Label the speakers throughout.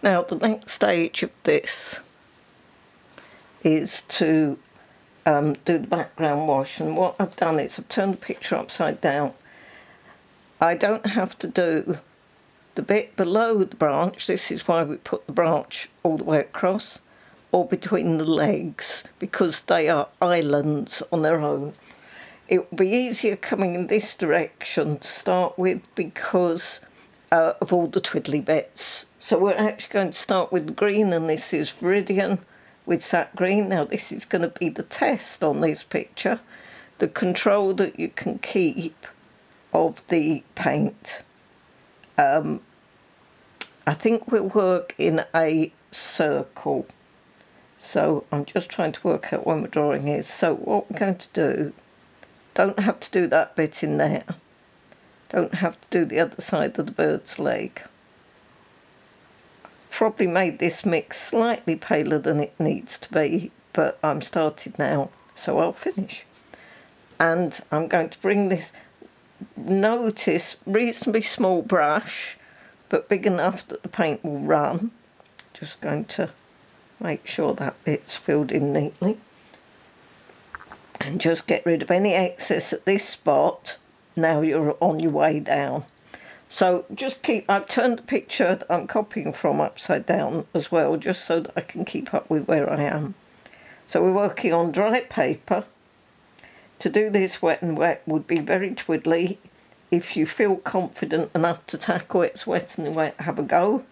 Speaker 1: Now the next stage of this is to do the background wash, and what I've done is I've turned the picture upside down. I don't have to do the bit below the branch, this is why we put the branch all the way across, or between the legs, because they are islands on their own. It will be easier coming in this direction to start with because of all the twiddly bits. So we're actually going to start with green, and this is Viridian with sap green. Now this is going to be the test on this picture, the control that you can keep of the paint. I think we'll work in a circle, so I'm just trying to work out when my drawing is. So what we're going to do, don't have to do that bit in there, don't have to do the other side of the bird's leg. Probably made this mix slightly paler than it needs to be, but I'm started now, so I'll finish. And I'm going to bring this, notice, reasonably small brush, but big enough that the paint will run. Just going to make sure that bit's filled in neatly. And just get rid of any excess at this spot. Now you're on your way down. So just keep, I've turned the picture that I'm copying from upside down as well, just so that I can keep up with where I am. So we're working on dry paper. To do this wet and wet would be very twiddly. If you feel confident enough to tackle it, it's wet and wet, have a go.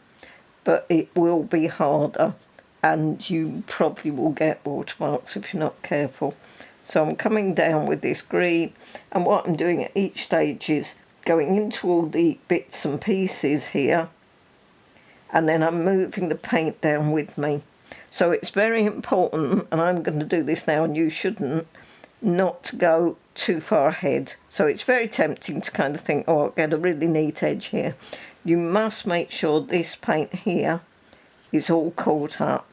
Speaker 1: But it will be harder, and you probably will get watermarks if you're not careful. So I'm coming down with this green, and what I'm doing at each stage is going into all the bits and pieces here, and then I'm moving the paint down with me. So it's very important, and I'm going to do this now, and you shouldn't, not to go too far ahead. So it's very tempting to kind of think, oh, I'll get a really neat edge here. You must make sure this paint here is all caught up,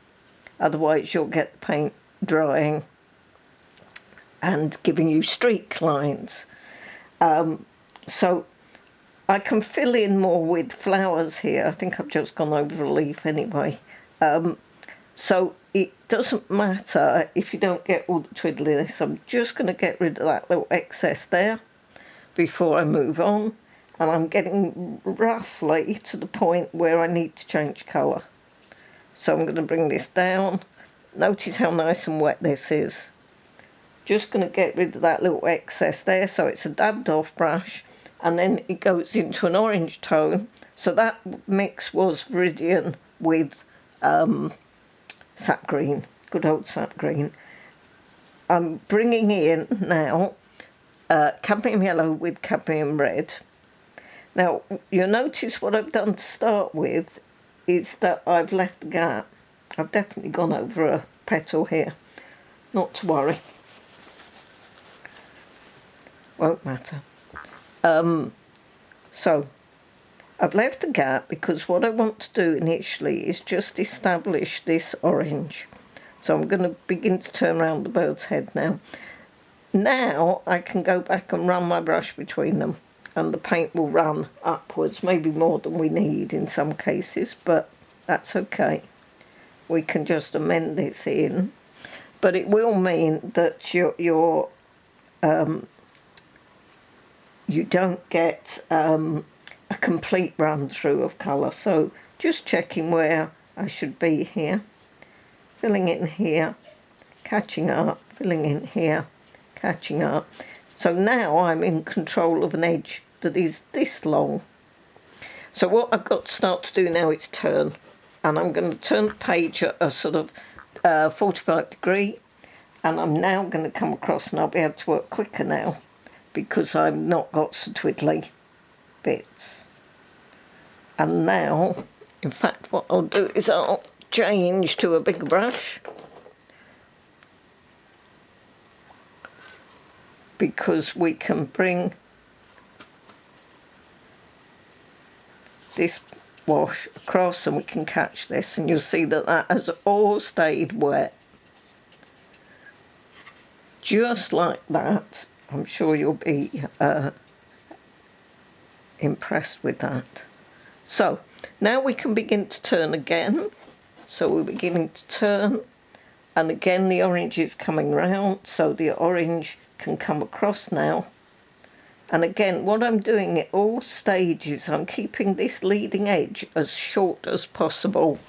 Speaker 1: otherwise you'll get the paint drying and giving you streak lines. So I can fill in more with flowers here. I think I've just gone over a leaf anyway. So it doesn't matter if you don't get all the twiddliness. I'm just going to get rid of that little excess there before I move on. And I'm getting roughly to the point where I need to change colour. So I'm going to bring this down. Notice how nice and wet this is. Just going to get rid of that little excess there. So it's a dabbed off brush. And then it goes into an orange tone. So that mix was Viridian with sap green, good old sap green. I'm bringing in now cadmium yellow with cadmium red. Now you'll notice what I've done to start with is that I've left a gap. I've definitely gone over a petal here, not to worry, won't matter. So I've left a gap because what I want to do initially is just establish this orange. So I'm going to begin to turn around the bird's head now. Now I can go back and run my brush between them, and the paint will run upwards, maybe more than we need in some cases, but that's okay. We can just amend this in. But it will mean that you don't get a complete run through of colour. So just checking where I should be here, filling in here, catching up, filling in here, catching up. So now I'm in control of an edge that is this long. So what I've got to start to do now is turn, and I'm going to turn the page at a sort of 45 degree, and I'm now going to come across, and I'll be able to work quicker now because I've not got so twiddly bits. And now, in fact, what I'll do is I'll change to a bigger brush, because we can bring this wash across and we can catch this, and you'll see that that has all stayed wet. Just like that. I'm sure you'll be impressed with that. So Now we can begin to turn again. So we're beginning to turn, and again the orange is coming round, so the orange can come across now. And again, what I'm doing at all stages, I'm keeping this leading edge as short as possible.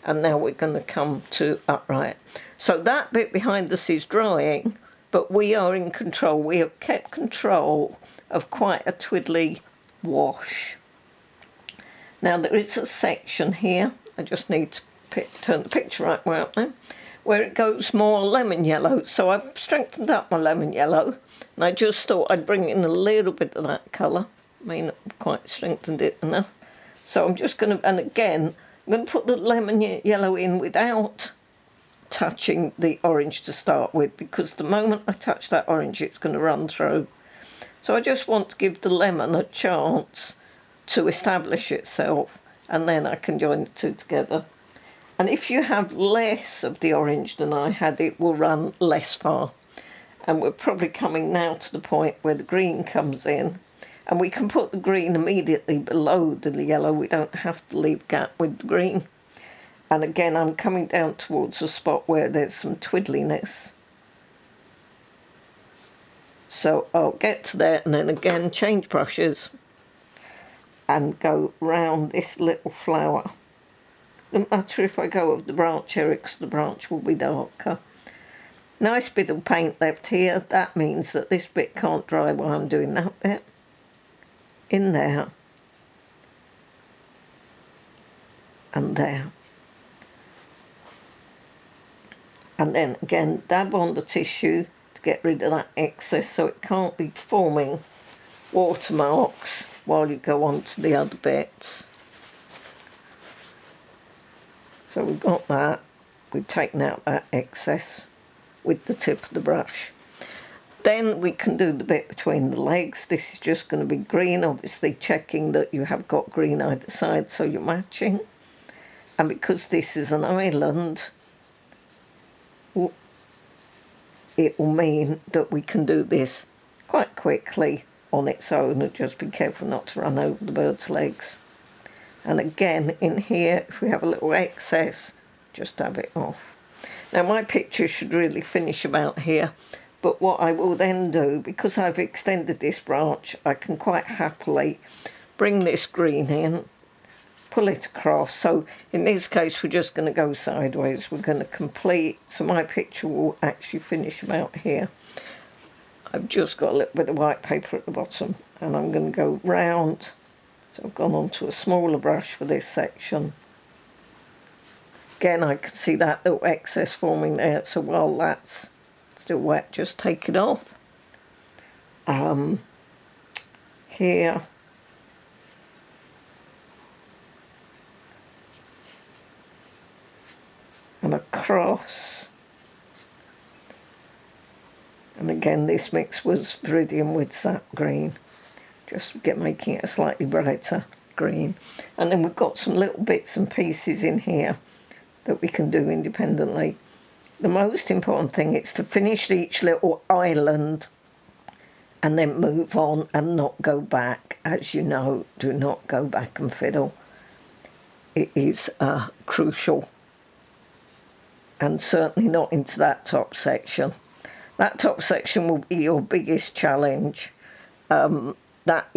Speaker 1: And now we're going to come to upright. So that bit behind us is drying, but we are in control. We have kept control of quite a twiddly wash. Now there is a section here, I just need to turn the picture right way up there, where it goes more lemon yellow. So I've strengthened up my lemon yellow, and I just thought I'd bring in a little bit of that colour. May not have quite strengthened it enough. So I'm just going to, and again, I'm going to put the lemon yellow in without touching the orange to start with, because the moment I touch that orange, it's going to run through. So I just want to give the lemon a chance to establish itself, and then I can join the two together. And if you have less of the orange than I had, it will run less far. And we're probably coming now to the point where the green comes in, and we can put the green immediately below the yellow. We don't have to leave a gap with the green. And again, I'm coming down towards a spot where there's some twiddliness. So I'll get to there and then again change brushes and go round this little flower. Doesn't matter if I go over the branch area, because the branch will be darker. Nice bit of paint left here. That means that this bit can't dry while I'm doing that bit. In there. And there. And then again, dab on the tissue to get rid of that excess so it can't be forming watermarks while you go on to the other bits. So we've got that. We've taken out that excess with the tip of the brush. Then we can do the bit between the legs. This is just going to be green, obviously checking that you have got green either side so you're matching. And because this is an island, it will mean that we can do this quite quickly on its own, and just be careful not to run over the bird's legs. And again, in here, if we have a little excess, just dab it off. Now my picture should really finish about here, but what I will then do, because I've extended this branch, I can quite happily bring this green in, pull it across. So in this case, we're just going to go sideways. We're going to complete, so my picture will actually finish about here. I've just got a little bit of white paper at the bottom, and I'm going to go round. So I've gone on to a smaller brush for this section. Again, I can see that little excess forming there, so while that's still wet, just take it off. Here. And across. And again, this mix was Viridian with sap green. Just making it a slightly brighter green. And then we've got some little bits and pieces in here that we can do independently. The most important thing is to finish each little island and then move on and not go back. As you know, do not go back and fiddle. It is crucial. And certainly not into that top section. That top section will be your biggest challenge. That